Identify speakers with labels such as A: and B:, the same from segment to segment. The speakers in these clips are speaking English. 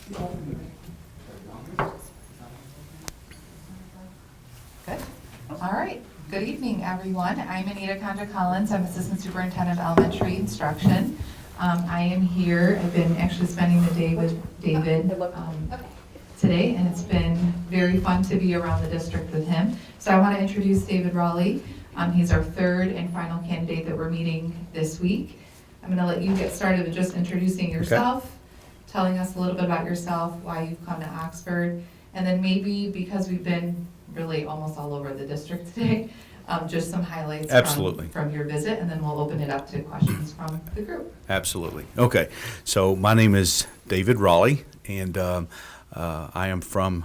A: Good. All right. Good evening, everyone. I'm Anita Condra-Collins. I'm Assistant Superintendent of Elementary Instruction. I am here. I've been actually spending the day with David today, and it's been very fun to be around the district with him. So I want to introduce David Raleigh. He's our third and final candidate that we're meeting this week. I'm going to let you get started with just introducing yourself, telling us a little bit about yourself, why you've come to Oxford, and then maybe, because we've been really almost all over the district today, just some highlights from your visit, and then we'll open it up to questions from the group.
B: Absolutely. Okay. So my name is David Raleigh, and I am from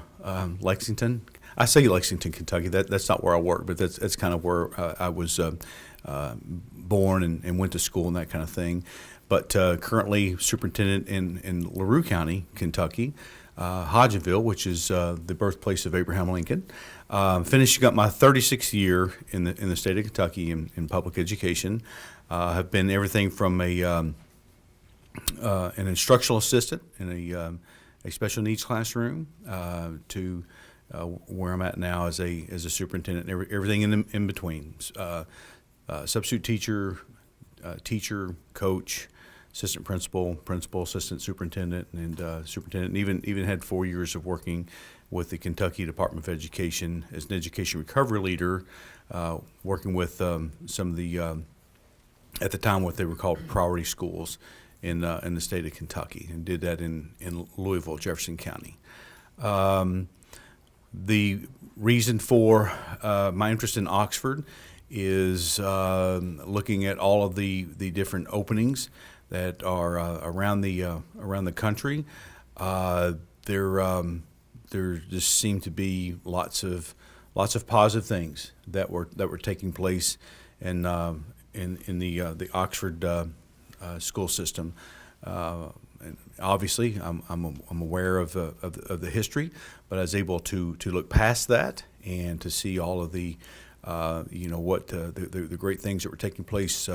B: Lexington. I say Lexington, Kentucky. That's not where I work, but that's kind of where I was born and went to school and that kind of thing. But currently superintendent in LaRue County, Kentucky, Hodgenville, which is the birthplace of Abraham Lincoln. Finishing up my 36th year in the state of Kentucky in public education. Have been everything from an instructional assistant in a special needs classroom to where I'm at now as a superintendent, and everything in between. Substitute teacher, teacher, coach, assistant principal, assistant superintendent, and superintendent. And even had 4 years of working with the Kentucky Department of Education as an education recovery leader, working with some of the at the time what they were called priority schools in the state of Kentucky, and did that in Louisville, Jefferson County. The reason for my interest in Oxford is looking at all of the different openings that are around the country. There just seem to be lots of positive things that were taking place in the Oxford school system. And obviously, I'm aware of the history, but I was able to look past that and to see all of the what the great things that were taking place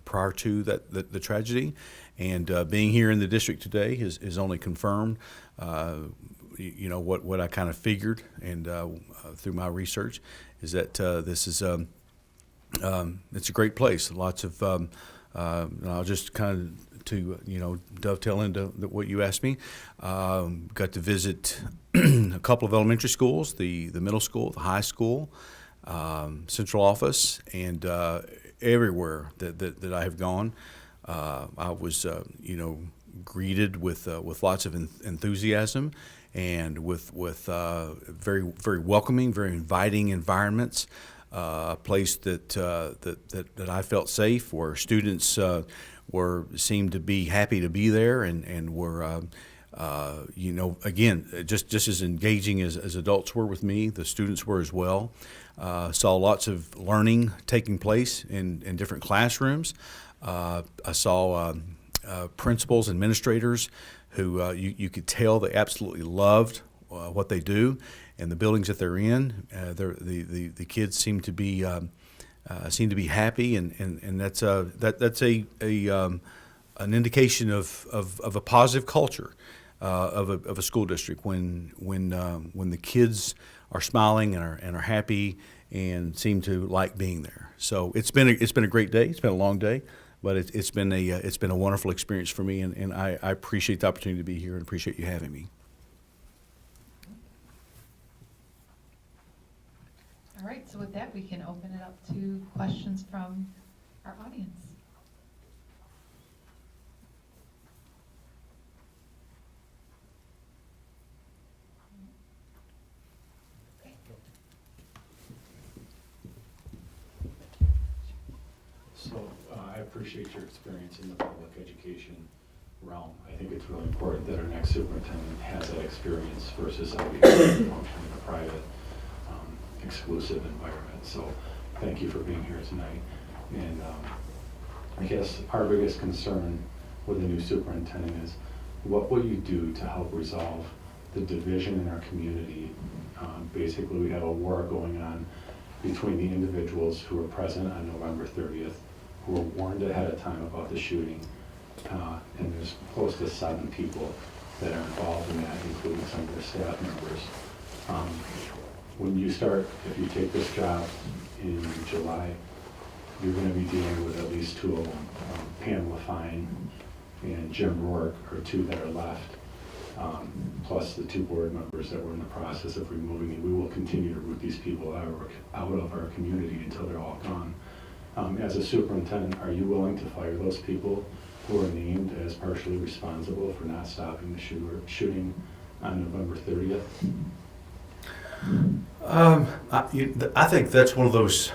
B: prior to the tragedy, and being here in the district today is only confirmed what I kind of figured, and through my research is that this is it's a great place. Lots of I'll just kind of to dovetail into what you asked me. Got to visit a couple of elementary schools, the middle school, the high school, central office, and everywhere that I have gone, I was greeted with lots of enthusiasm and with very very welcoming, very inviting environments. A place that I felt safe, where students seemed to be happy to be there, and were again just as engaging as adults were with me. The students were as well. Saw lots of learning taking place in different classrooms. I saw principals, administrators who you could tell they absolutely loved what they do and the buildings that they're in. The kids seem to be happy, and that's an indication of a positive culture of a school district when the kids are smiling and are happy and seem to like being there. So it's been a great day. It's been a long day, but it's been a wonderful experience for me, and I appreciate the opportunity to be here and appreciate you having me.
A: All right, so with that, we can open it up to questions from our audience.
C: So I appreciate your experience in the public education realm. I think it's really important that our next superintendent has that experience versus somebody who's functioning in a private, exclusive environment. So thank you for being here tonight. And I guess our biggest concern with the new superintendent is, what will you do to help resolve the division in our community? Basically, we have a war going on between the individuals who were present on November 30th, who were warned ahead of time about the shooting, and there's close to 7 people that are involved in that, including some of their staff members. When you start, if you take this job in July, you're going to be dealing with at least two of them. Pamela Fine and Jim Rourke are two that are left, plus the two board members that we're in the process of removing. And we will continue to root these people out of our community until they're all gone. As a superintendent, are you willing to fire those people who are named as partially responsible for not stopping the shooting on November 30th?
B: I think that's one of those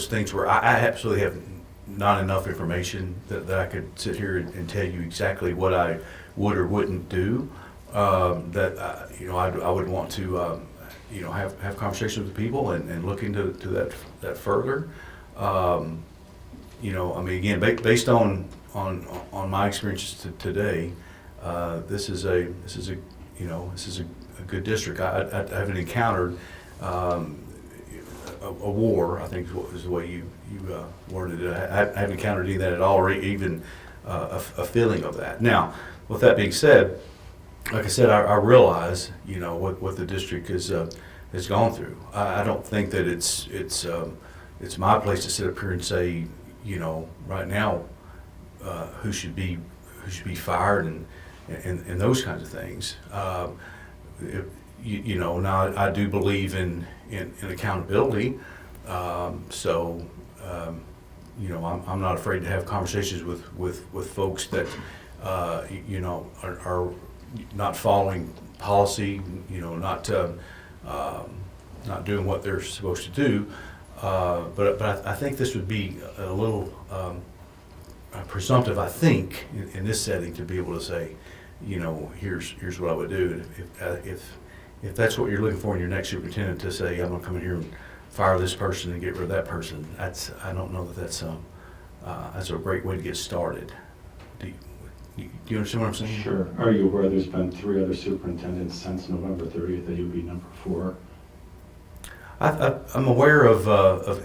B: things where I absolutely have not enough information that I could sit here and tell you exactly what I would or wouldn't do. I would want to have conversations with people and look into that further. Again, based on my experiences today, this is a good district. I haven't encountered a war, I think is the way you worded it. I haven't encountered any of that at all, or even a feeling of that. Now, with that being said, like I said, I realize what the district has gone through. I don't think that it's my place to sit up here and say, right now, who should be fired and those kinds of things. Now I do believe in accountability, so I'm not afraid to have conversations with folks that are not following policy, not doing what they're supposed to do. But I think this would be a little presumptive, I think, in this setting to be able to say, here's what I would do. If that's what you're looking for in your next superintendent, to say, I'm going to come in here and fire this person and get rid of that person, I don't know that that's a great way to get started. Do you understand what I'm saying?
C: Sure. Are you aware there's been 3 other superintendents since November 30th that you'd be number 4?
B: I'm aware of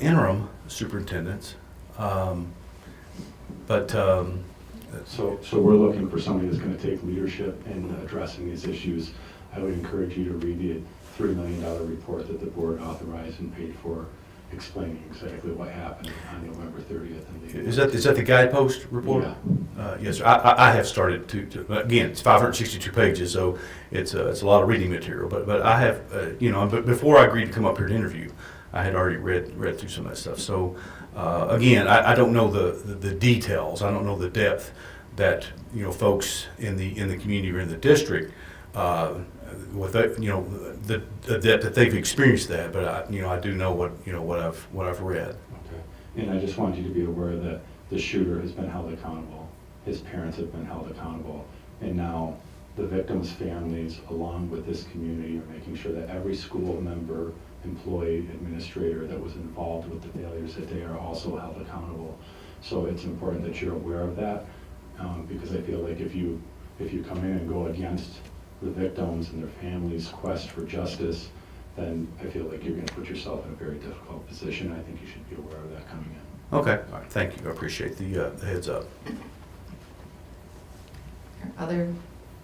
B: interim superintendents, but
C: So we're looking for somebody that's going to take leadership in addressing these issues. I would encourage you to read the $3 million report that the board authorized and paid for, explaining exactly what happened on November 30th.
B: Is that the guidepost report?
C: Yeah.
B: Yes, sir. I have started to again, it's 562 pages, so it's a lot of reading material. But I have, but before I agreed to come up here to interview, I had already read through some of that stuff. So again, I don't know the details. I don't know the depth that folks in the community or in the district with that, the depth that they've experienced that. But I do know what I've read.
C: Okay. And I just want you to be aware that the shooter has been held accountable. His parents have been held accountable, and now the victims' families, along with this community, are making sure that every school member, employee, administrator that was involved with the failures that day are also held accountable. So it's important that you're aware of that, because I feel like if you come in and go against the victims and their families' quest for justice, then I feel like you're going to put yourself in a very difficult position. I think you should be aware of that coming in.
B: Okay. All right. Thank you. I appreciate the heads up.
A: Other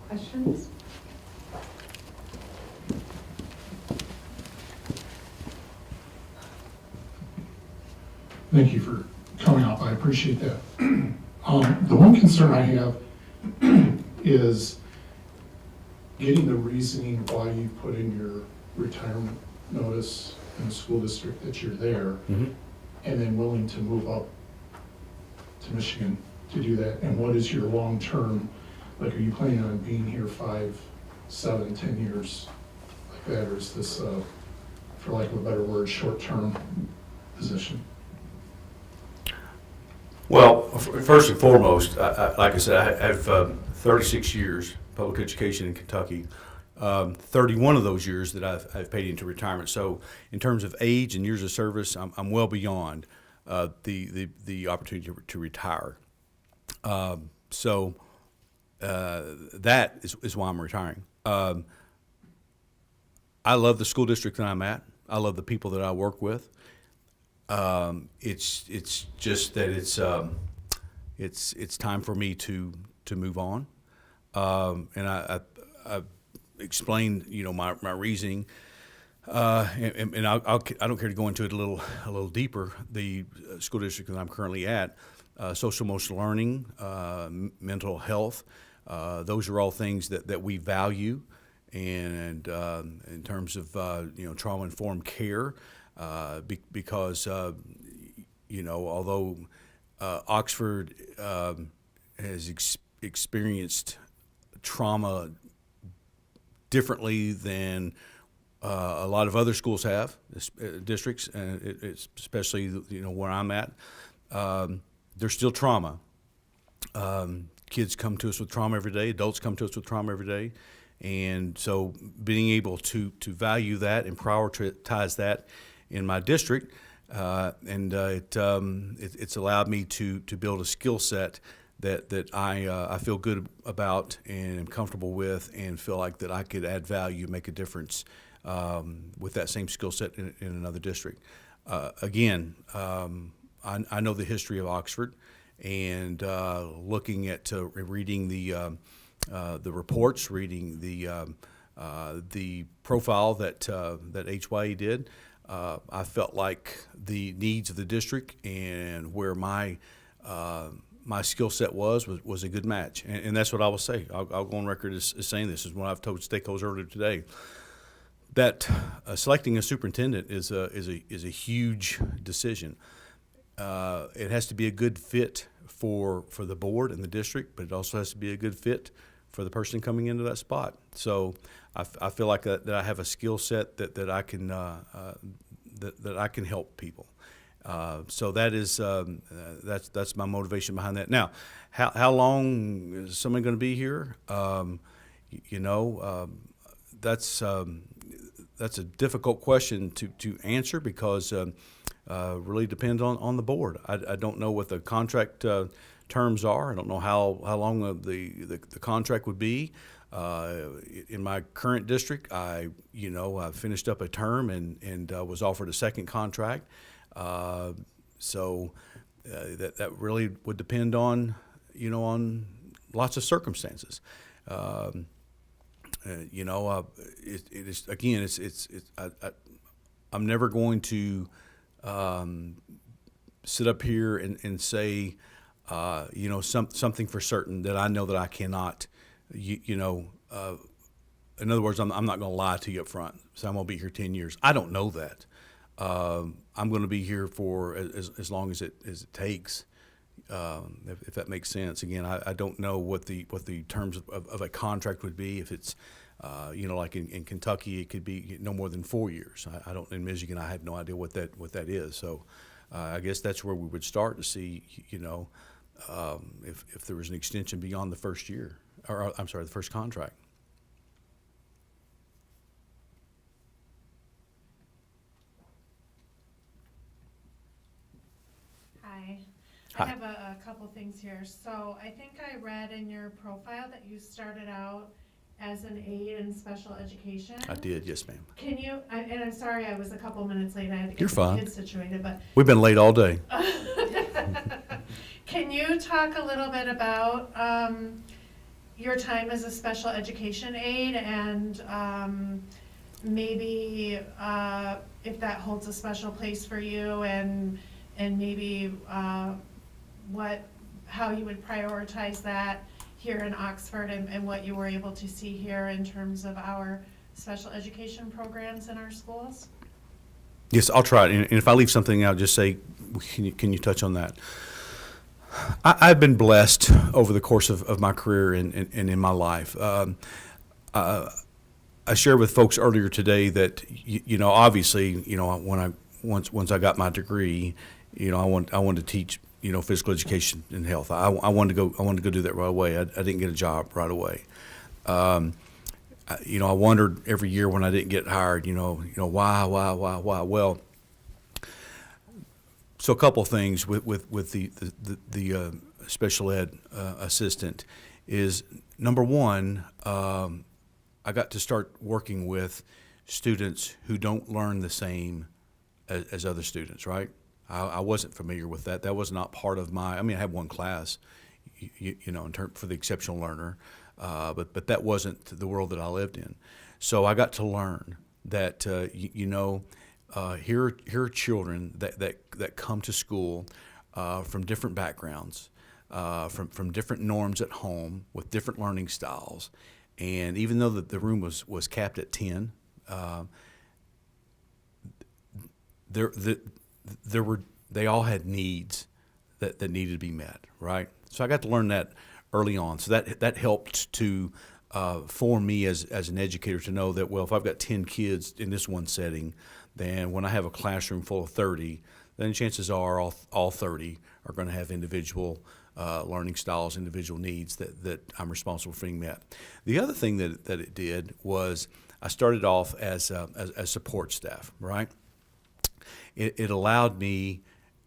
A: questions?
D: Thank you for coming up. I appreciate that. The one concern I have is getting the reasoning why you put in your retirement notice in the school district that you're there,
B: Mm-hmm.
D: and then willing to move up to Michigan to do that. And what is your long-term, like, are you planning on being here 5, 7, 10 years like that, or is this, for lack of a better word, short-term position?
B: Well, first and foremost, like I said, I have 36 years public education in Kentucky. 31 of those years that I've paid into retirement. So in terms of age and years of service, I'm well beyond the opportunity to retire. So that is why I'm retiring. I love the school district that I'm at. I love the people that I work with. It's just that it's time for me to move on. And I explained, my reasoning. And I don't care to go into it a little deeper. The school district that I'm currently at, social emotional learning, mental health, those are all things that we value. And in terms of trauma informed care, because although Oxford has experienced trauma differently than a lot of other schools have, districts, and it's especially where I'm at. There's still trauma. Kids come to us with trauma every day. Adults come to us with trauma every day, and so being able to value that and prioritize that in my district, it's allowed me to build a skill set that I feel good about and am comfortable with, and feel like that I could add value, make a difference with that same skill set in another district. Again, I know the history of Oxford, and looking at reading the reports, reading the profile that HYE did, I felt like the needs of the district and where my skill set was a good match, and that's what I will say. I'll go on record as saying this is what I've told stakeholders earlier today. That selecting a superintendent is a huge decision. It has to be a good fit for the board and the district, but it also has to be a good fit for the person coming into that spot. So I feel like that I have a skill set that I can that I can help people. So that is that's my motivation behind that. Now, how long is somebody going to be here? That's a difficult question to answer, because really depends on the board. I don't know what the contract terms are. I don't know how long the contract would be. In my current district, I finished up a term and was offered a second contract. So that really would depend on on lots of circumstances. It is, again, I'm never going to sit up here and say something for certain that I know that I cannot. In other words, I'm not going to lie to you up front. So I'm going to be here 10 years. I don't know that. I'm going to be here for as long as it takes. If that makes sense. Again, I don't know what the terms of a contract would be. If it's like in Kentucky, it could be no more than 4 years. I don't. In Michigan, I have no idea what that is. So I guess that's where we would start to see if there was an extension beyond the first year, or I'm sorry, the first contract.
E: Hi.
B: Hi.
E: I have a couple things here. So I think I read in your profile that you started out as an aide in special education.
B: I did, yes, ma'am.
E: Can you, and I'm sorry I was a couple minutes late. I had to
B: You're
E: get
B: fine.
E: the kids situated, but
B: We've been late all day.
E: can you talk a little bit about your time as a special education aide, and maybe if that holds a special place for you, and maybe how you would prioritize that here in Oxford, and what you were able to see here in terms of our special education programs in our schools?
B: Yes, I'll try it. And if I leave something out, just say, can you touch on that? I've been blessed over the course of my career and in my life. I shared with folks earlier today that obviously when once I got my degree, I wanted to teach physical education and health. I wanted to go do that right away. I didn't get a job right away. I wondered every year when I didn't get hired, why? Well, so a couple of things with the special ed assistant is, number one, I got to start working with students who don't learn the same as other students, right? I wasn't familiar with that. That was not part of I had one class, for the exceptional learner. but that wasn't the world that I lived in. So I got to learn that here are children that come to school from different backgrounds, from different norms at home with different learning styles, and even though the room was capped at 10, they all had needs that needed to be met, right? So I got to learn that early on. So that helped to form me as an educator to know that, well, if I've got 10 kids in this one setting, then when I have a classroom full of 30, then chances are all 30 are going to have individual learning styles, individual needs that I'm responsible for being met. The other thing that it did was I started off as support staff, right? It allowed me,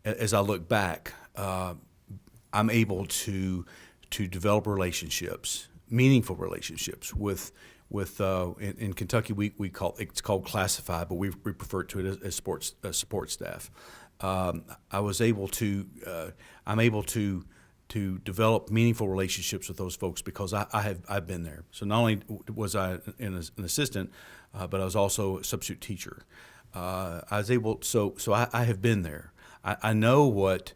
B: as I look back, I'm able to develop relationships, meaningful relationships with in Kentucky we call it's called classified, but we refer to it as support staff. I'm able to develop meaningful relationships with those folks because I've been there. So not only was I an assistant, but I was also a substitute teacher. I was able I have been there. I know what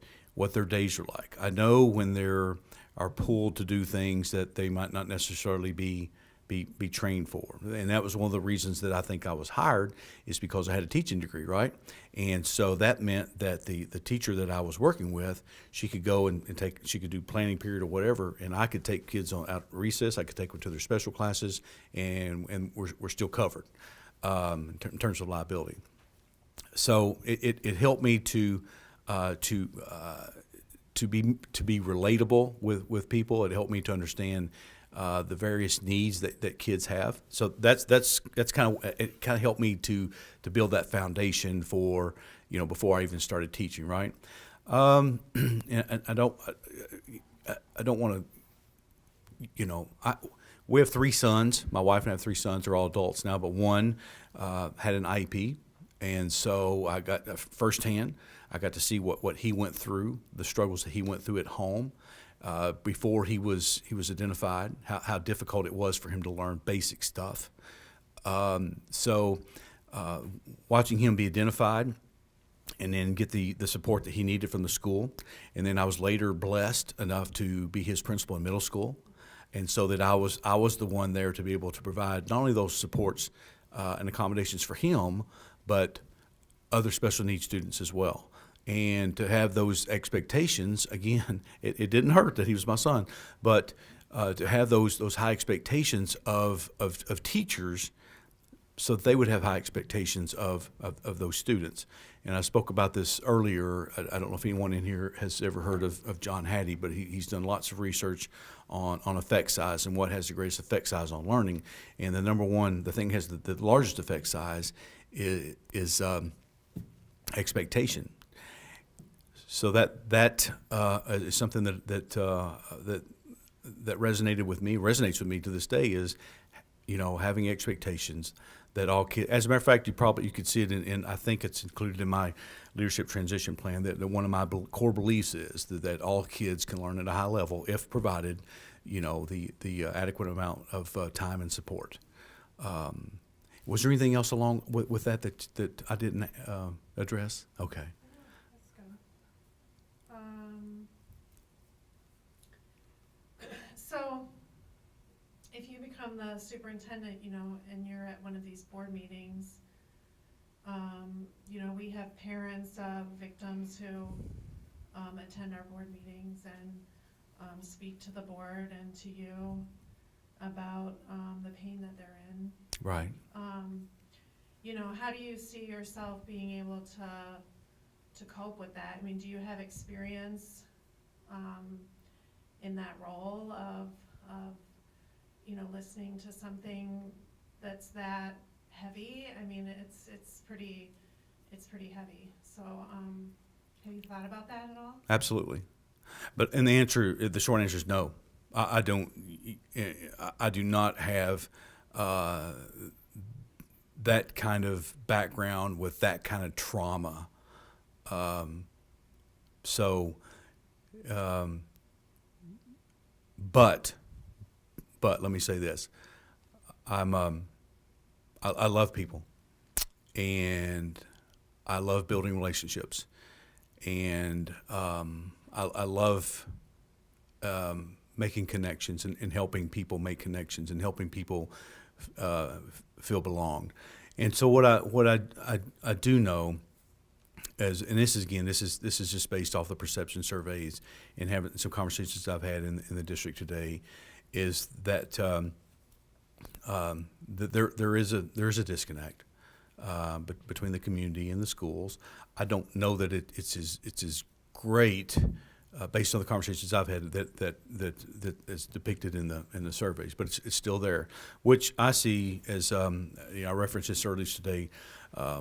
B: their days are like. I know when they're are pulled to do things that they might not necessarily be trained for. And that was one of the reasons that I think I was hired, is because I had a teaching degree, right? And so that meant that the teacher that I was working with, she could go and she could do planning period or whatever, and I could take kids out at recess, I could take them to their special classes, and we're still covered in terms of liability. So it helped me to be relatable with people. It helped me to understand the various needs that kids have. So that's kind of helped me to build that foundation for before I even started teaching, right? And I don't want to we have 3 sons. My wife and I have 3 sons. They're all adults now, but one had an IEP. And so I got firsthand, I got to see what he went through, the struggles that he went through at home before he was identified, how difficult it was for him to learn basic stuff. So watching him be identified and then get the support that he needed from the school. And then I was later blessed enough to be his principal in middle school. And so that I was the one there to be able to provide not only those supports and accommodations for him, but other special needs students as well. And to have those expectations, again, it didn't hurt that he was my son, but to have those high expectations of teachers, so that they would have high expectations of those students. And I spoke about this earlier. I don't know if anyone in here has ever heard of John Hattie, but he's done lots of research on effect size and what has the greatest effect size on learning. And the thing that has the largest effect size is expectation. So that is something that resonates with me to this day, is having expectations that all kids. As a matter of fact, you could see it in I think it's included in my leadership transition plan, that one of my core beliefs is that all kids can learn at a high level if provided the adequate amount of time and support. Was there anything else along with that I didn't address? Okay.
E: That's good. So if you become the superintendent, and you're at one of these board meetings, we have parents of victims who attend our board meetings and speak to the board and to you about the pain that they're in.
B: Right.
E: How do you see yourself being able to cope with that? I mean, do you have experience in that role of listening to something that's that heavy? I mean, it's pretty heavy. So have you thought about that at all?
B: Absolutely. But the short answer is no. I do not have that kind of background with that kind of trauma. But But let me say this: I love people, and I love building relationships, and I love making connections and helping people make connections and helping people feel belonged. And so what I do know, and this is just based off the perception surveys and having some conversations I've had in the district today, is that that there is a disconnect between the community and the schools. I don't know that it's as great based on the conversations I've had that is depicted in the surveys, but it's still there, which I see as I referenced this earlier today.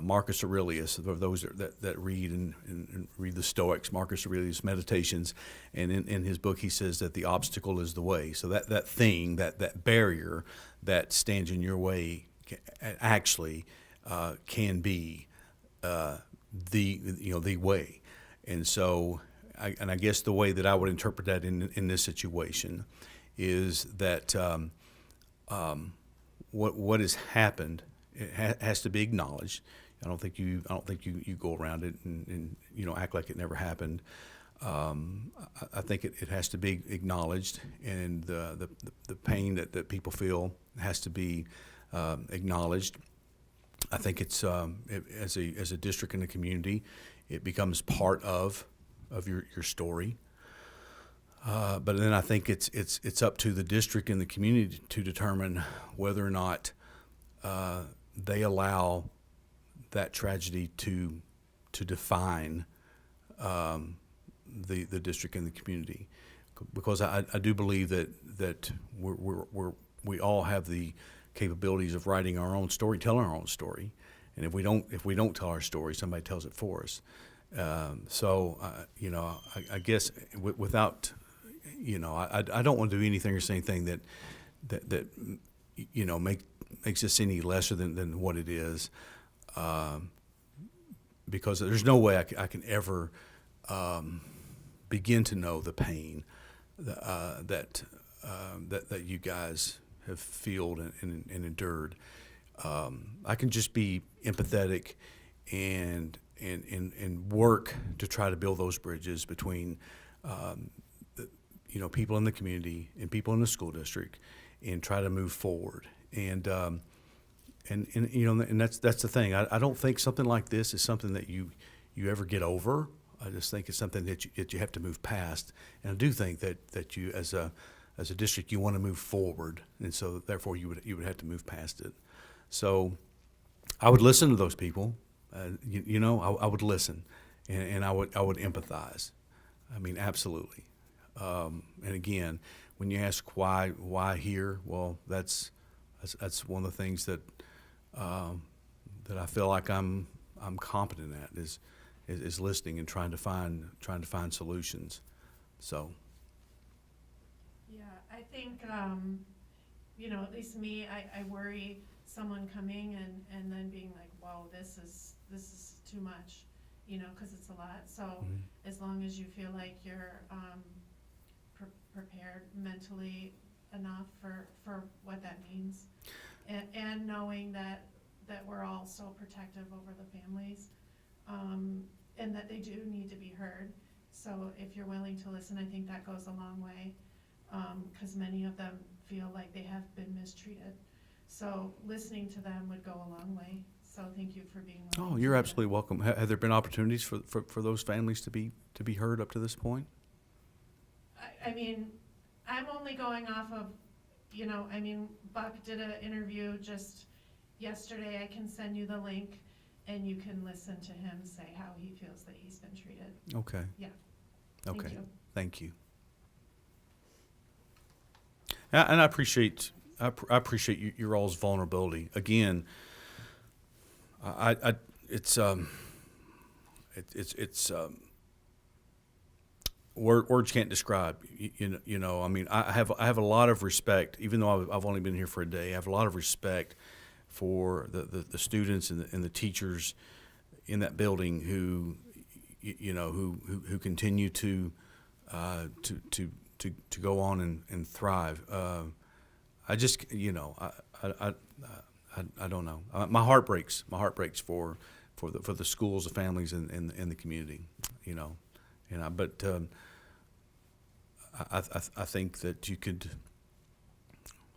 B: Marcus Aurelius, for those that read and read the Stoics, Marcus Aurelius Meditations, and in his book he says that the obstacle is the way. So that thing, that barrier that stands in your way, actually can be the way. And so, I guess the way that I would interpret that in this situation is that what has happened, it has to be acknowledged. I don't think you go around it and act like it never happened. I think it has to be acknowledged, and the pain that people feel has to be acknowledged. I think it's as a district in the community, it becomes part of your story. But then I think it's up to the district and the community to determine whether or not they allow that tragedy to define the district and the community, because I do believe that we all have the capabilities of writing our own story, telling our own story, and if we don't tell our story, somebody tells it for us. I guess without, I don't want to do anything or say anything that makes this any lesser than what it is, because there's no way I can ever begin to know the pain that you guys have felt and endured. I can just be empathetic and work to try to build those bridges between people in the community and people in the school district, and try to move forward. And that's the thing. I don't think something like this is something that you ever get over. I just think it's something that you have to move past. And I do think that you as a district, you want to move forward, and so therefore you would have to move past it. So I would listen to those people. I would listen, and I would empathize. I mean, absolutely. And again, when you ask why here, well, that's one of the things that I feel like I'm competent at is listening and trying to find solutions. So.
E: Yeah, I think, at least me, I worry someone coming and then being like, whoa, this is too much, because it's a lot. So as long as you feel like you're prepared mentally enough for what that means, and knowing that we're all so protective over the families, and that they do need to be heard. So if you're willing to listen, I think that goes a long way, because many of them feel like they have been mistreated. So listening to them would go a long way. So thank you for being willing.
B: Oh, you're absolutely welcome. Have there been opportunities for those families to be heard up to this point?
E: I mean, I'm only going off of, Buck did an interview just yesterday. I can send you the link, and you can listen to him say how he feels that he's been treated.
B: Okay.
E: Yeah.
B: Okay.
E: Thank you.
B: Thank you. And I appreciate your all's vulnerability. Again, words can't describe. I mean, I have a lot of respect, even though I've only been here for a day. I have a lot of respect for the students and the teachers in that building who continue to go on and thrive. I just, I don't know. My heart breaks. My heart breaks for the schools, the families, and the community. But I think that you could.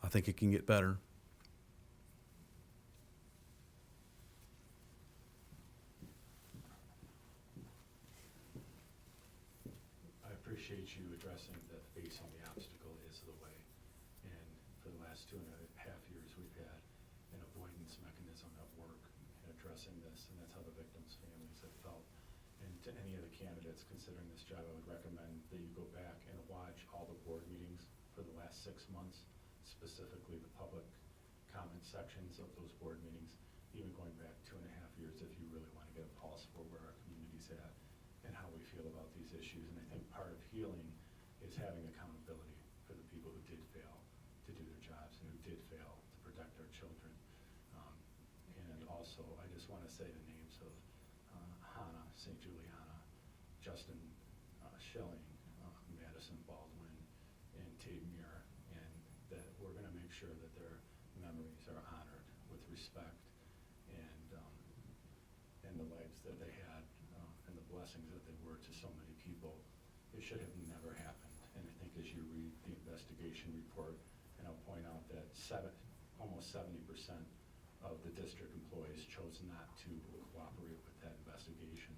B: I think it can get better.
C: I appreciate you addressing that facing the obstacle is the way. And for the last 2.5 years, we've had an avoidance mechanism at work in addressing this, and that's how the victims' families have felt. And to any of the candidates considering this job, I would recommend that you go back and watch all the board meetings for the last 6 months, specifically the public comment sections of those board meetings, even going back 2.5 years if you really want to get a pulse for where our community's at and how we feel about these issues. And I think part of healing is having accountability for the people who did fail to do their jobs and who did fail to protect our children. And also, I just want to say the names of Hannah St. Juliana, Justin Schilling, Madison Baldwin, and Tate Muir, and that we're going to make sure that their memories are honored with respect and the lives that they had and the blessings that they were to so many people. It should have never happened. And I think as you read the investigation report, and I'll point out that almost 70% of the district employees chose not to cooperate with that investigation.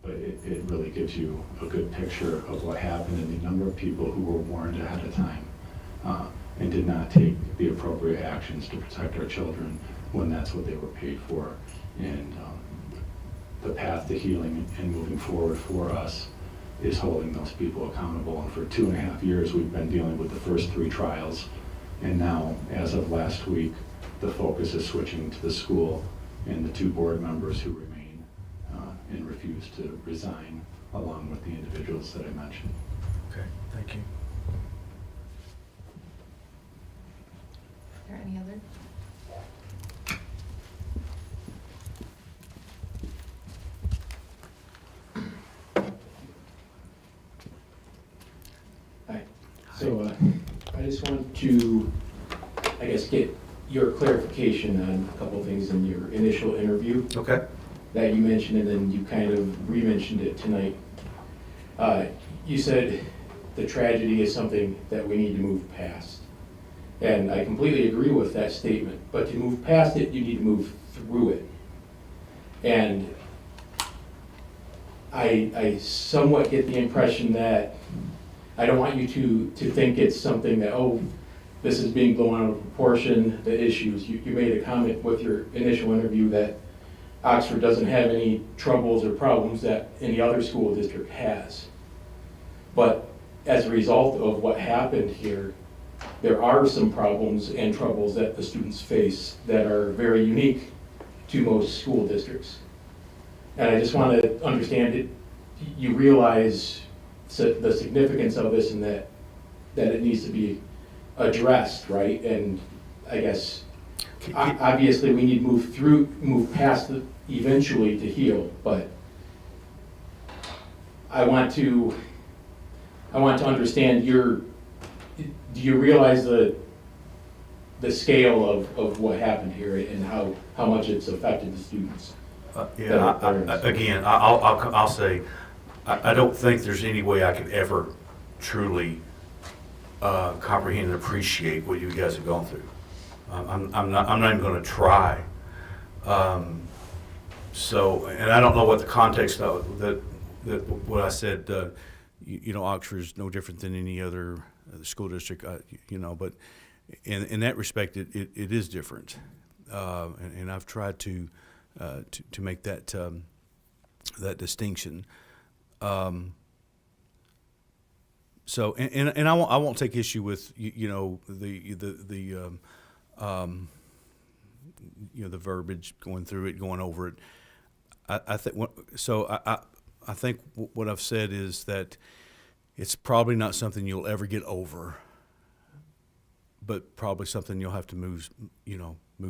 C: But it really gives you a good picture of what happened and the number of people who were warned ahead of time and did not take the appropriate actions to protect our children when that's what they were paid for. And the path to healing and moving forward for us is holding those people accountable. And for 2.5 years, we've been dealing with the first 3 trials. And now, as of last week, the focus is switching to the school and the 2 board members who remain and refuse to resign, along with the individuals that I mentioned.
B: Okay, thank you.
A: Are there any other?
F: Hi. So I just want to, I guess, get your clarification on a couple of things in your initial interview
B: Okay.
F: that you mentioned, and then you kind of re-mentioned it tonight. You said the tragedy is something that we need to move past. And I completely agree with that statement. But to move past it, you need to move through it. And I somewhat get the impression that I don't want you to think it's something that, oh, this is being blown out of proportion, the issues. You made a comment with your initial interview that Oxford doesn't have any troubles or problems that any other school district has. But as a result of what happened here, there are some problems and troubles that the students face that are very unique to most school districts. And I just want to understand it. You realize the significance of this and that it needs to be addressed, right? And I guess obviously we need to move past it eventually to heal, but I want to understand do you realize the scale of what happened here and how much it's affected the students?
B: Again, I'll say, I don't think there's any way I could ever truly comprehend and appreciate what you guys have gone through. I'm not even going to try. So, and I don't know what the context of that what I said. Oxford is no different than any other school district. But in that respect, it is different, and I've tried to make that that distinction. So, and I won't take issue with the verbiage, going through it, going over it. I think what I've said is that it's probably not something you'll ever get over, but probably something you'll have to move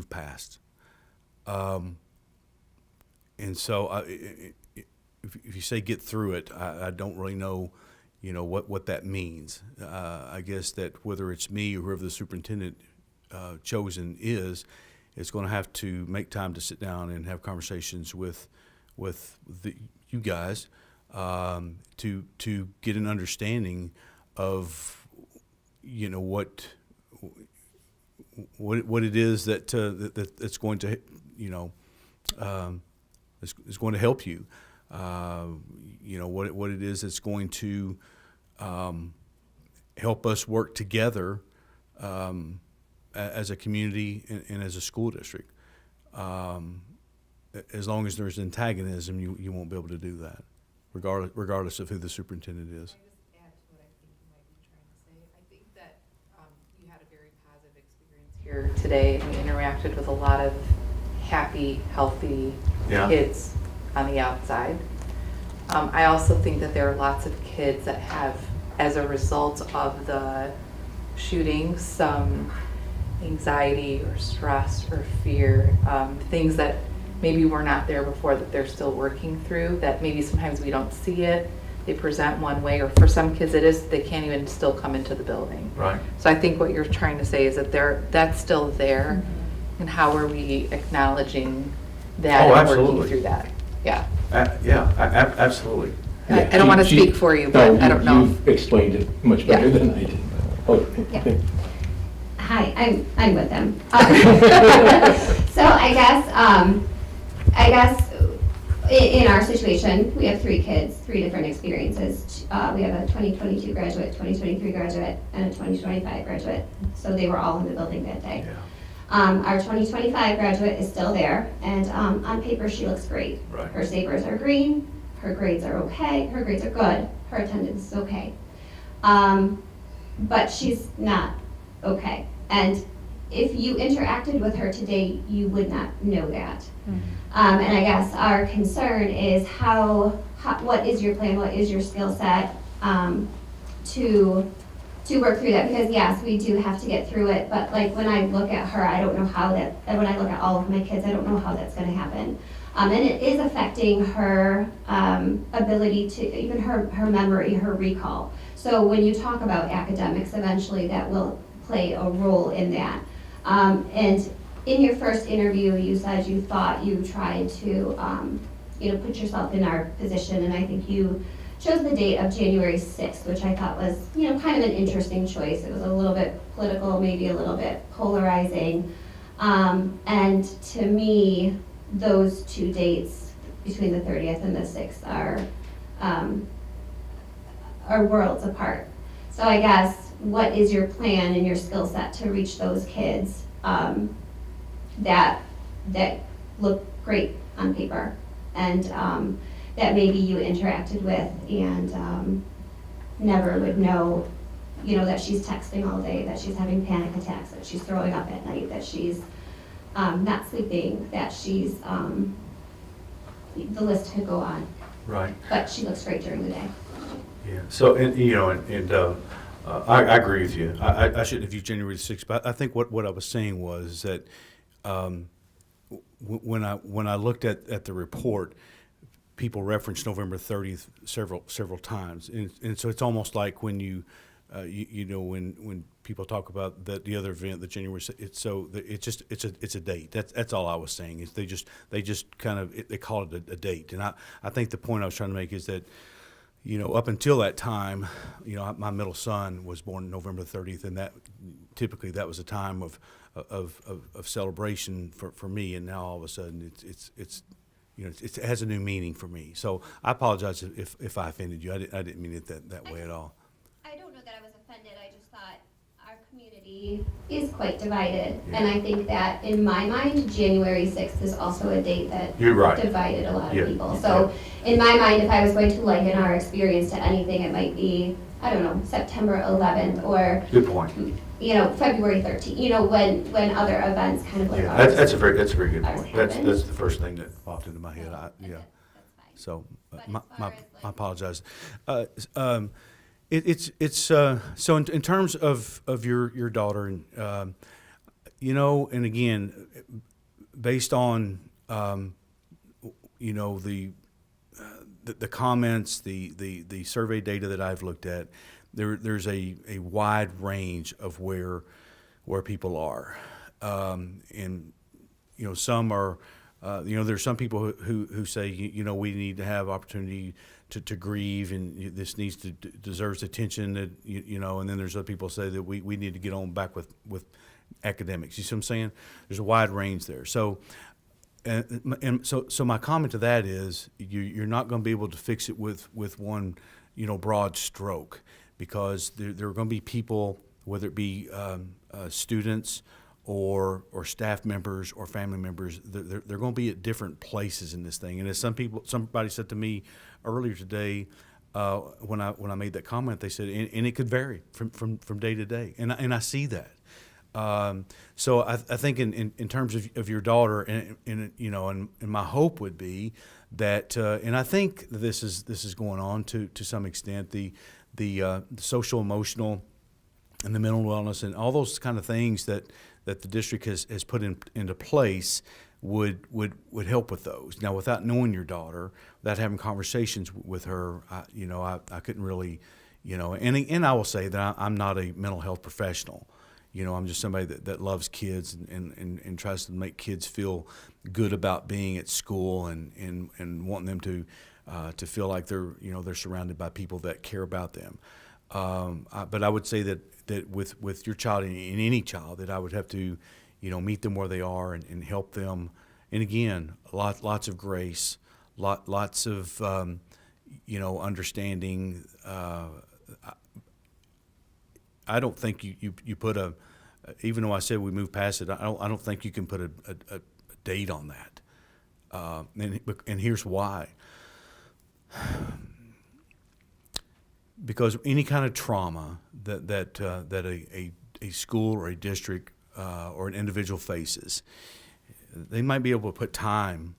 B: past. And so if you say get through it, I don't really know what that means. I guess that whether it's me or whoever the superintendent chosen is going to have to make time to sit down and have conversations with you guys to get an understanding of what it is that's going to is going to help you. What it is that's going to help us work together as a community and as a school district. As long as there's antagonism, you won't be able to do that, regardless of who the superintendent is.
A: Can I just add to what I think you might be trying to say? I think that you had a very positive experience here today. We interacted with a lot of happy, healthy kids on the outside. I also think that there are lots of kids that have, as a result of the shooting, some anxiety or stress or fear, things that maybe were not there before that they're still working through, that maybe sometimes we don't see it. They present one way, or for some kids it is, they can't even still come into the building.
B: Right.
A: So I think what you're trying to say is that that's still there, and how are we acknowledging that and working through that? Yeah.
B: Absolutely.
A: I don't want to speak for you, but I don't know.
F: You've explained it much better than I did.
G: Yeah. Hi, I'm with them. So I guess in our situation, we have 3 kids, 3 different experiences. We have a 2022 graduate, 2023 graduate, and a 2025 graduate. So they were all in the building that day.
B: Yeah.
G: Our 2025 graduate is still there, and on paper she looks great.
B: Right.
G: Her sabers are green, her grades are okay, her grades are good, her attendance is okay. But she's not okay. And if you interacted with her today, you would not know that. And I guess our concern is what is your plan, what is your skill set to work through that? Because yes, we do have to get through it, but like when I look at her, I don't know how that, and when I look at all of my kids, I don't know how that's gonna happen. And it is affecting her ability to, even her memory, her recall. So when you talk about academics, eventually that will play a role in that. And in your first interview, you said you thought you tried to, put yourself in our position, and I think you chose the date of January 6th, which I thought was, kind of an interesting choice. It was a little bit political, maybe a little bit polarizing. And to me, those 2 dates between the 30th and the 6th are worlds apart. So I guess, what is your plan and your skill set to reach those kids that look great on paper, and that maybe you interacted with and never would know, that she's texting all day, that she's having panic attacks, that she's throwing up at night, that she's not sleeping, that she's, the list could go on.
B: Right.
G: But she looks great during the day.
B: Yeah. So, I agree with you. I shouldn't have used January 6th, but I think what I was saying was that when I looked at the report, people referenced November 30th several times, and so it's almost like when when people talk about the other event, the January, it's a date. That's all I was saying. Is they just kind of they call it a date, and I think the point I was trying to make is that up until that time, my middle son was born November 30th, and that typically that was a time of celebration for me, and now all of a sudden it has a new meaning for me. So I apologize if I offended you. I didn't mean it that way at all.
G: I don't know that I was offended. I just thought our community is quite divided.
B: Yeah.
G: And I think that in my mind, January 6th is also a date that
B: You're right.
G: divided a lot
B: Yeah.
G: of people. So in my mind, if I was going to liken our experience to anything, it might be, I don't know, September 11th or,
B: Good point.
G: February 13th, when other events kind of like
B: Yeah,
G: ours.
B: that's a very good
G: ours
B: point. That's
G: happened.
B: the first thing that popped into my head.
G: Okay, that's fine.
B: So
G: But
B: my
G: as far as,
B: I
G: like-
B: apologize. So in terms of your daughter, and and again, based on the comments, the survey data that I've looked at, there's a wide range of where people are, and some are. There's some people who say, we need to have opportunity to grieve, and this deserves attention. That and then there's other people who say that we need to get on back with academics. You see what I'm saying? There's a wide range there. So, so my comment to that is, you're not going to be able to fix it with one broad stroke, because there are going to be people, whether it be students or staff members or family members, they're going to be at different places in this thing. And as somebody said to me earlier today, when I made that comment, they said, and it could vary from day to day, and I see that. So I think in terms of your daughter, and my hope would be that, and I think this is going on to some extent, the social emotional and the mental wellness and all those kind of things that the district has put into place would help with those. Now, without knowing your daughter, without having conversations with her, I couldn't really, and I will say that I'm not a mental health professional. I'm just somebody that loves kids and tries to make kids feel good about being at school and wanting them to feel like they're surrounded by people that care about them. But I would say that with your child and any child, that I would have to, meet them where they are and help them. And again, lots of grace, lots of, understanding. I don't think you put even though I said we move past it, I don't think you can put a date on that. And here's why. Because any kind of trauma that a school or a district or an individual faces, they might be able to put time,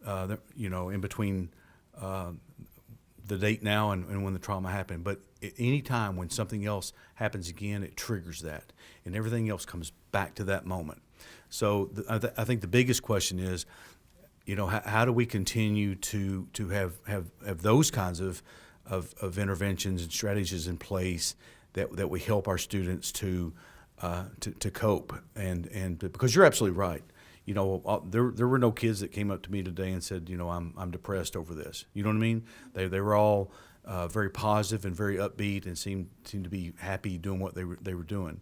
B: in between the date now and when the trauma happened. But at any time when something else happens again, it triggers that, and everything else comes back to that moment. So I think the biggest question is, how do we continue to have those kinds of interventions and strategies in place that we help our students to cope, and because you're absolutely right. There were no kids that came up to me today and said, I'm depressed over this. You know what I mean? They were all very positive and very upbeat and seemed to be happy doing what they were doing.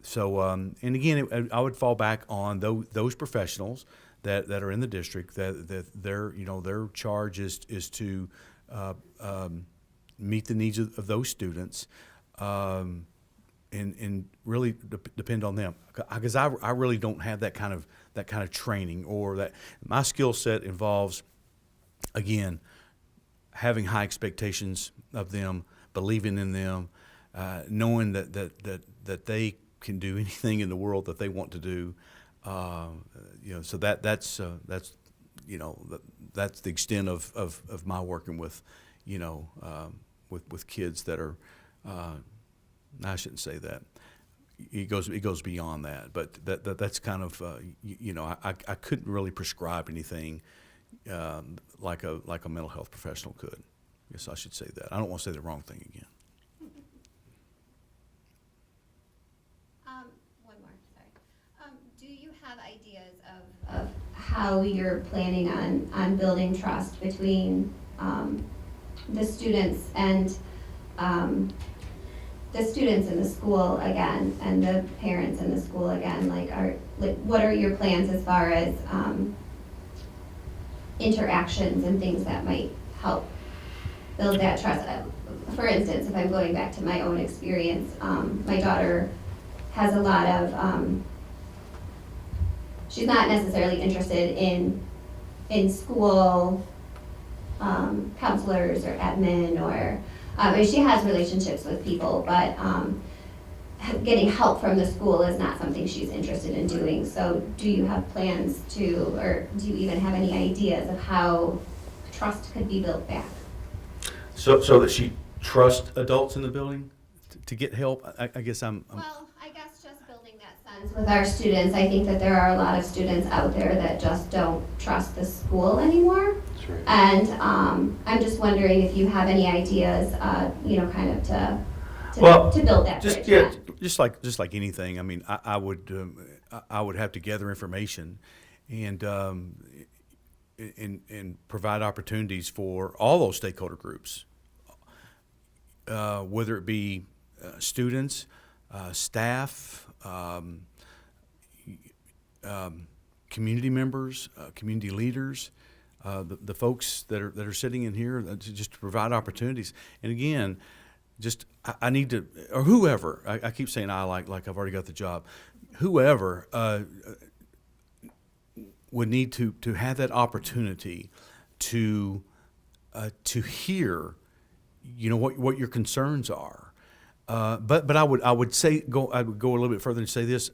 B: So and again, I would fall back on those professionals that are in the district, that their charge is to meet the needs of those students, and really depend on them, because I really don't have that kind of training, or that my skill set involves, again, having high expectations of them, believing in them, knowing that they can do anything in the world that they want to do. So that's the extent of my working with, with kids that are. I shouldn't say that. It goes beyond that, but that's kind of I couldn't really prescribe anything like a mental health professional could. I guess I should say that. I don't want to say the wrong thing again.
G: One more, sorry. Do you have ideas of how you're planning on building trust between the students and the students in the school again, and the parents in the school again? What are your plans as far as interactions and things that might help build that trust? For instance, if I'm going back to my own experience, my daughter has a lot of, she's not necessarily interested in school counselors or admin, or she has relationships with people, but getting help from the school is not something she's interested in doing. So do you have plans or do you even have any ideas of how trust could be built back?
B: So that she trusts adults in the building to get help. I guess I'm.
G: Well, I guess just building that With our students, I think that there are a lot of students out there that just don't trust the school anymore.
C: That's right.
G: And I'm just wondering if you have any ideas, kind of
B: Well,
G: to build that
B: Just,
G: bridge.
B: yeah, just like anything, I mean, I would have to gather information and, and provide opportunities for all those stakeholder groups, whether it be students, staff, community members, community leaders, the folks that are sitting in here, just to provide opportunities. And again, I need to, or whoever, I keep saying like I've already got the job, whoever would need to have that opportunity to hear, what your concerns are. But I would go a little bit further and say this,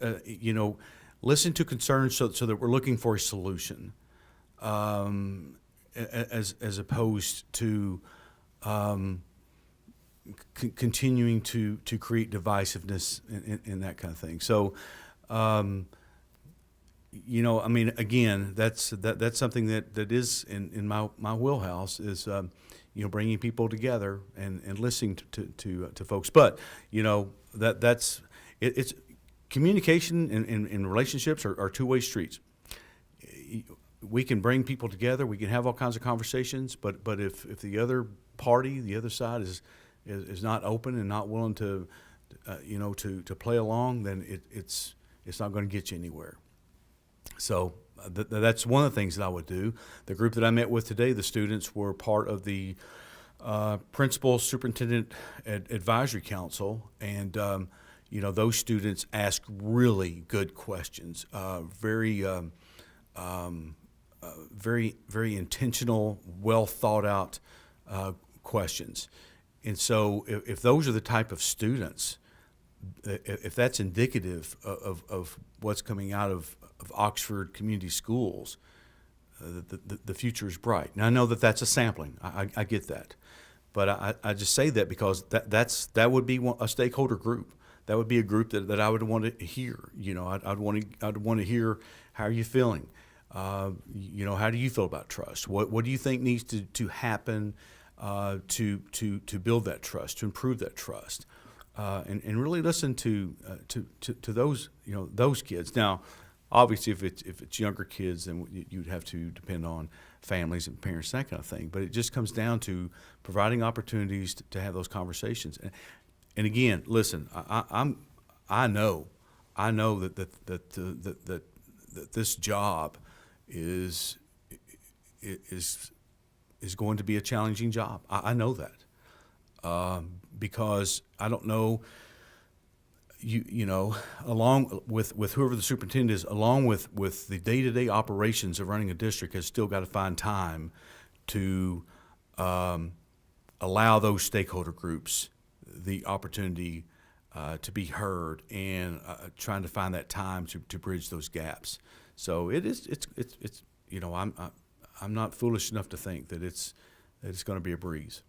B: listen to concerns so that we're looking for a solution, as opposed to continuing to create divisiveness and that kind of thing. So, I mean, again, that's something that is in my wheelhouse is, bringing people together and listening to folks. But, it's communication and relationships are two-way streets. We can bring people together. We can have all kinds of conversations. But if the other party, the other side is not open and not willing to play along, then it's not going to get you anywhere. So that's one of the things that I would do. The group that I met with today, the students were part of the Principal Superintendent Advisory Council, and those students asked really good questions, very intentional, well thought out questions. And so if those are the type of students, if that's indicative of what's coming out of Oxford Community Schools, the future is bright. Now I know that that's a sampling. I get that, but I just say that because that would be a stakeholder group. That would be a group that I would want to hear. I'd want to hear, how are you feeling? How do you feel about trust? What do you think needs to happen to build that trust, to improve that trust, and really listen to those those kids. Now, obviously, if it's younger kids, then you'd have to depend on families and parents, that kind of thing. But it just comes down to providing opportunities to have those conversations. And again, listen, I know that this job is going to be a challenging job. I know that because I don't know. Along with whoever the superintendent is, along with the day-to-day operations of running a district, has still got to find time to allow those stakeholder groups the opportunity to be heard and trying to find that time to bridge those gaps. So it's I'm not foolish enough to think that it's going to be a breeze.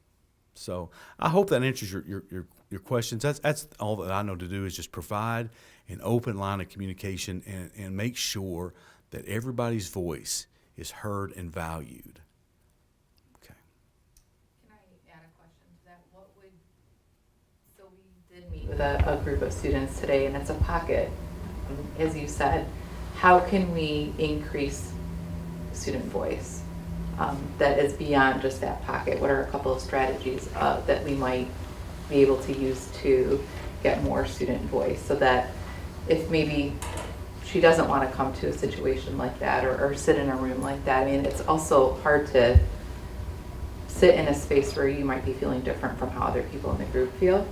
B: So I hope that answers your questions. That's all that I know to do is just provide an open line of communication and make sure that everybody's voice is heard and valued. Okay.
A: Can I add a question to that? So we did meet with a group of students today, and it's a pocket, as you said. How can we increase student voice that is beyond just that pocket? What are a couple of strategies that we might be able to use to get more student voice, so that if maybe she doesn't want to come to a situation like that or sit in a room like that, I mean, it's also hard to sit in a space where you might be feeling different from how other people in the group feel.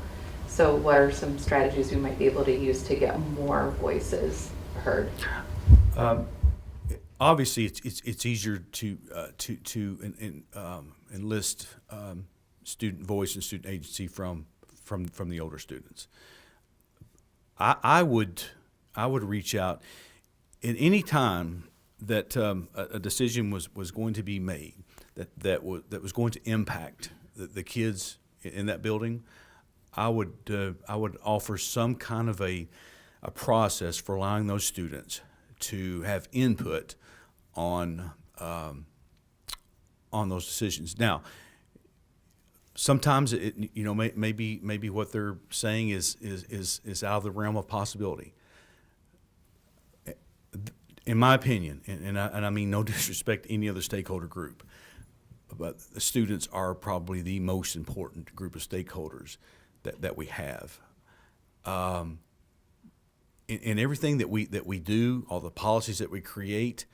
A: So what are some strategies we might be able to use to get more voices heard?
B: Obviously, it's easier to enlist student voice and student agency from the older students. I would reach out at any time that a decision was going to be made that was going to impact the kids in that building. I would offer some kind of a a process for allowing those students to have input on those decisions. Now, sometimes maybe what they're saying is out of the realm of possibility. In my opinion, and I mean no disrespect to any other stakeholder group, but the students are probably the most important group of stakeholders that we have. In everything that we do, all the policies that we create,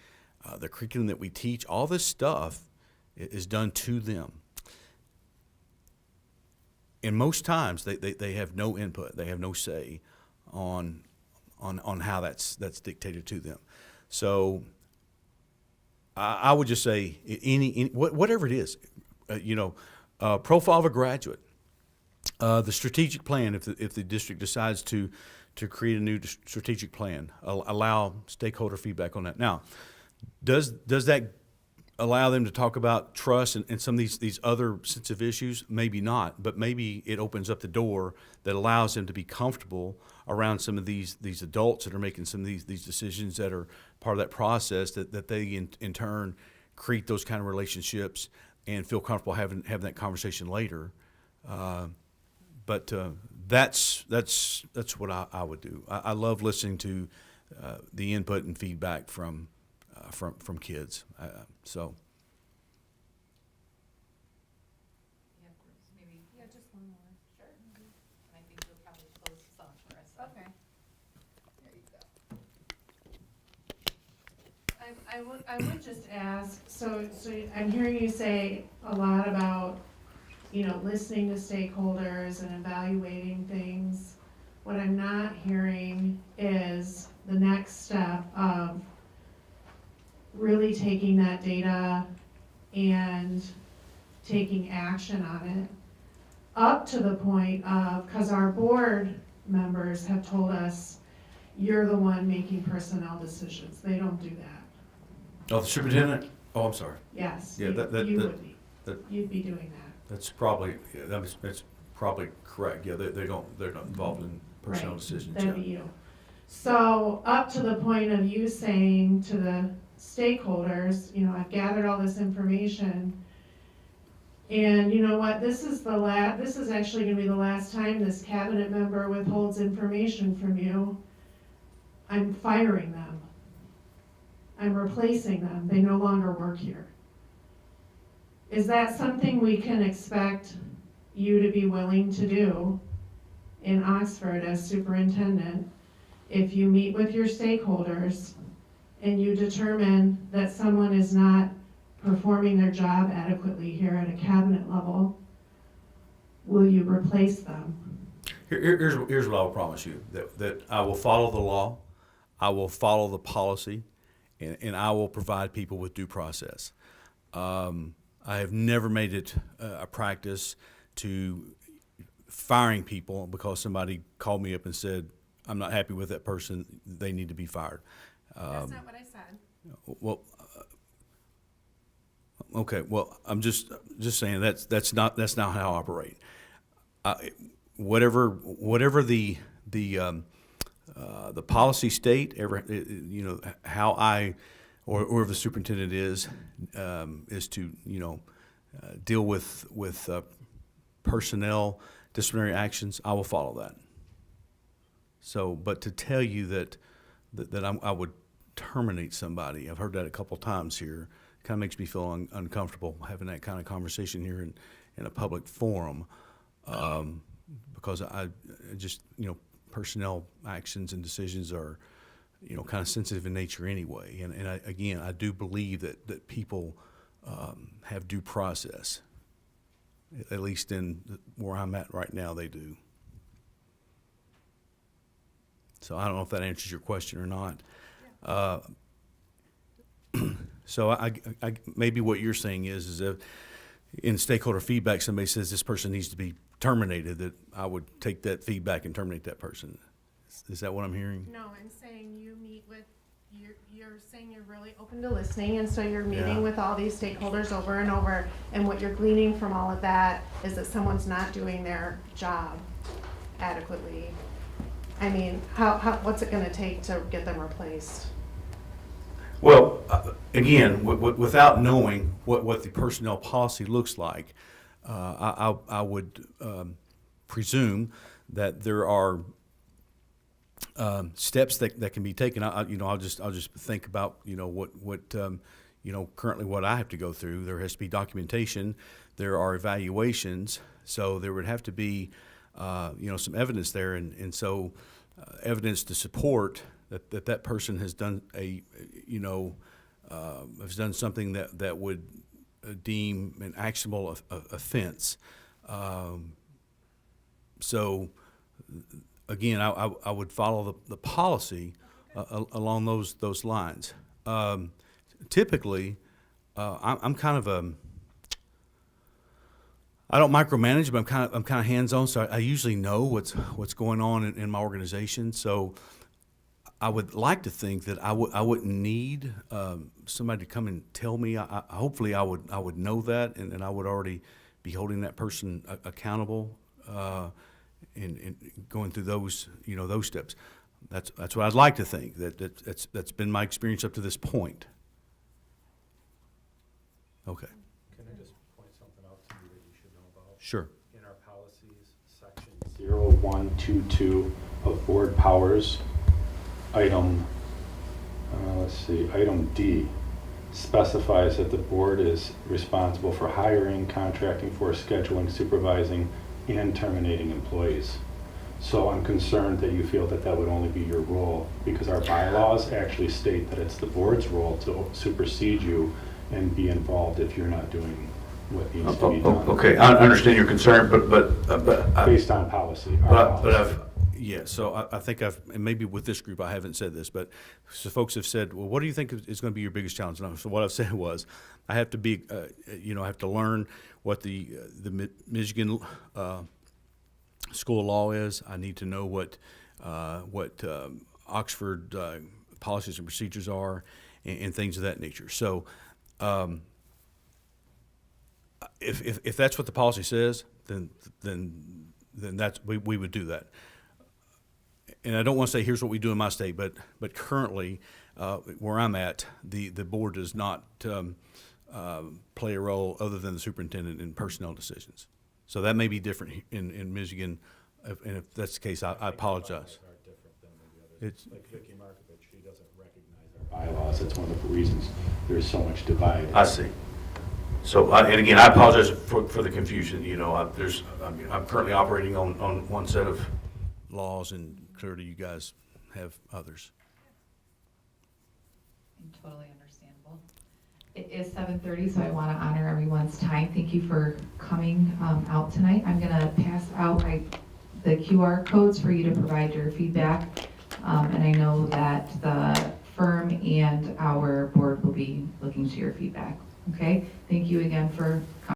B: the curriculum that we teach, all this stuff is done to them. And most times they have no input, they have no say on how that's dictated to them. So I would just say whatever it is, profile of a graduate, the strategic plan. If the district decides to create a new strategic plan, allow stakeholder feedback on that. Now, does that allow them to talk about trust and some of these other sensitive issues? Maybe not, but maybe it opens up the door that allows them to be comfortable around some of these adults that are making some of these decisions that are part of that process, that they in turn create those kind of relationships and feel comfortable having that conversation later. But that's what I would do. I love listening to the input and feedback from kids. So.
E: Yeah, just one more.
A: Sure. And I think you'll probably close this off for us.
E: Okay.
A: There you go.
E: I would just ask, so I'm hearing you say a lot about, listening to stakeholders and evaluating things. What I'm not hearing is the next step of really taking that data and taking action on it, up to the point of, because our board members have told us, you're the one making personnel decisions. They don't do that.
B: Oh, the superintendent? Oh, I'm sorry.
E: Yes,
B: Yeah,
E: you
B: that-
E: would be.
B: that-
E: You'd be doing that.
B: That's probably, that's probably correct. Yeah, they're not involved in personnel
E: Right,
B: decisions.
E: that'd
B: Yeah.
E: be you. So up to the point of you saying to the stakeholders, I've gathered all this information, and you know what, this is actually gonna be the last time this cabinet member withholds information from you. I'm firing them. I'm replacing them. They no longer work here. Is that something we can expect you to be willing to do in Oxford as superintendent if you meet with your stakeholders and you determine that someone is not performing their job adequately here at a cabinet level? Will you replace them?
B: Here's what I will promise you, that I will follow the law, I will follow the policy, and I will provide people with due process. I have never made it a practice to firing people because somebody called me up and said, I'm not happy with that person, they need to be fired.
E: That's not what I said.
B: Well, okay. Well, I'm just saying that's not how I operate. Whatever the policy state, how I or the superintendent is to deal with personnel disciplinary actions. I will follow that. So, but to tell you that I would terminate somebody, I've heard that a couple times here. Kind of makes me feel uncomfortable having that kind of conversation here in a public forum, because I just personnel actions and decisions are kind of sensitive in nature anyway. And I do believe that people have due process. At least in where I'm at right now, they do. So I don't know if that answers your question or not. So I maybe what you're saying is if in stakeholder feedback somebody says this person needs to be terminated, that I would take that feedback and terminate that person. Is that what I'm hearing?
E: No, I'm saying you meet with, you're saying you're really open to listening, and so you're meeting
B: Yeah.
E: with all these stakeholders over and over, and what you're gleaning from all of that is that someone's not doing their job adequately. I mean, what's it gonna take to get them replaced?
B: Well, again, without knowing what the personnel policy looks like, I would presume that there are steps that can be taken. I'll just think about what currently what I have to go through. There has to be documentation. There are evaluations. So there would have to be some evidence there, and so evidence to support that person has done has done something that would deem an actionable offense. So again, I would follow the policy along those lines. Typically, I'm kind of I don't micromanage, but I'm kind of hands-on. So I usually know what's going on in my organization. So I would like to think that I wouldn't need somebody to come and tell me. Hopefully I would know that, and I would already be holding that person accountable and going through those steps. That's what I'd like to think. That's been my experience up to this point. Okay.
C: Can I just point something out to you that you should know about?
B: Sure.
C: In our policies, section 0122 of board powers, item D specifies that the board is responsible for hiring, contracting for, scheduling, supervising, and terminating employees. So I'm concerned that you feel that would only be your role, because our bylaws actually state that it's the board's role to supersede you and be involved if you're not doing what needs to be done.
B: Okay, I understand your concern, but
C: Based on policy. our policy.
B: So I think and maybe with this group I haven't said this, but so folks have said, well, what do you think is going to be your biggest challenge? So what I've said was, I have to be, I have to learn what the Michigan School of Law is. I need to know what Oxford policies and procedures are, and things of that nature. So if that's what the policy says, then that's we would do that. And I don't want to say here's what we do in my state, but currently where I'm at, the board does not play a role other than the superintendent in personnel decisions. So that may be different in Michigan, and if that's the case, I apologize.
C: Are different than the others.
B: It's
C: Like Vicki Markovich, she doesn't recognize our bylaws. That's one of the reasons there's so much divide.
B: I see. So, and again, I apologize for the confusion. I'm currently operating on one set of laws, and clearly you guys have others.
A: Totally understandable. It is 7:30, so I want to honor everyone's time. Thank you for coming out tonight. I'm going to pass out the QR codes for you to provide your feedback. And I know that the firm and our board will be looking to your feedback. Okay? Thank you again for coming.